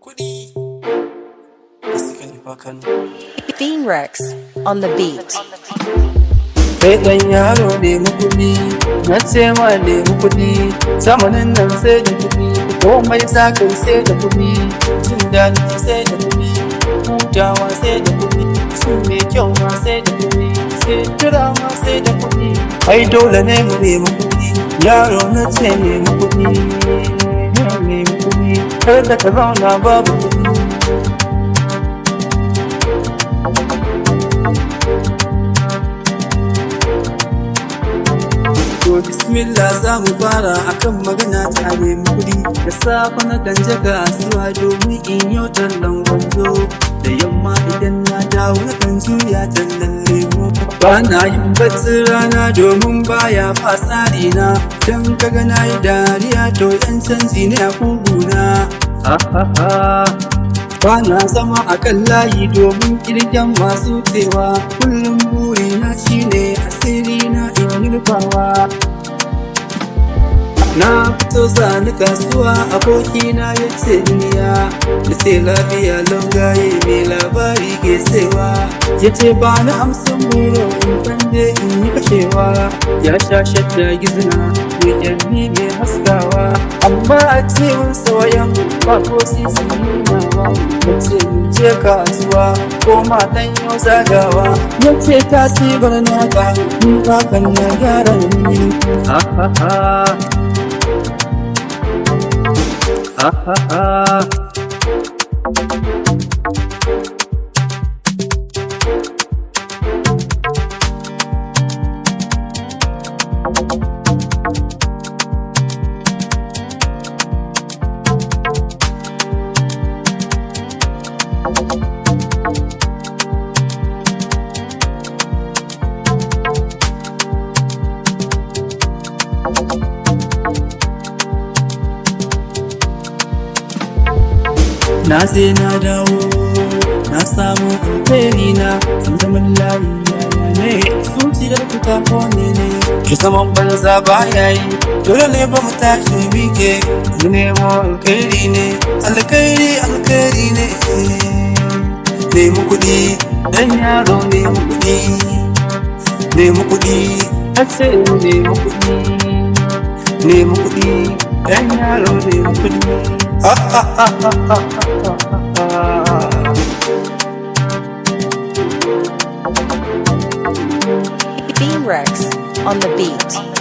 KUDI. Tasi Khalifa Kano. Bean Rex on the beat. Kai ɗan yaro nemi kuɗi, na ce ma nemi kuɗi, zamanin nan sai da kuɗi, komai za ka yi sai da kuɗi, jin daɗi sai da kuɗi, hutawa sai da kuɗi, su mai kyau ma sai da kuɗi, sai kira ma sai da kuɗi. Ai dole ne mu nemi kuɗi, yaro na ce nemi kuɗi, nemi kuɗi, kar da ka zauna babu kuɗi. To bismillah za mu fara akan magana ta nemi kuɗi. Da safe na kan je kasuwa domin in yi tallan gwanzo. Da yamma idan na dawo na kan juya tallan lemo. Ba na yin bacci rana domin baya fasari na. Dan kaga na yi dariya to yan canji ne a kuguna. Ba na zama a kan layi domin kirgen masu cewa kullum burina shine asiri na in rufawa. Na fito zani kasuwa abokina ya ce duniya, na ce lafiya longaye mai labari ke cewa, ya ce ba na amsan buro in bande in yi kashewa. Ya sha shadda gizina mai kyalli mai haskawa, amma a cewar sawayan ba ko sisi nunawa. Ya ce mun je kasuwa ko ma dan yau zagawa, ya ce tasibar naka mun kakan na gyara ni. Na sai na dawo, na samu alheri na zaman lafiya ne. Zuciyar ku ta kone ne, ki zaman banza baya yi. Dole ne ba mu tashi mike, mu nemo alheri ne, alheri ne. Nemi kuɗi, dan yaro nemi kuɗi, nemi kuɗi, na ce nemi kuɗi, nemi kuɗi, dan yaro nemi kuɗi. Bean Rex on the beat.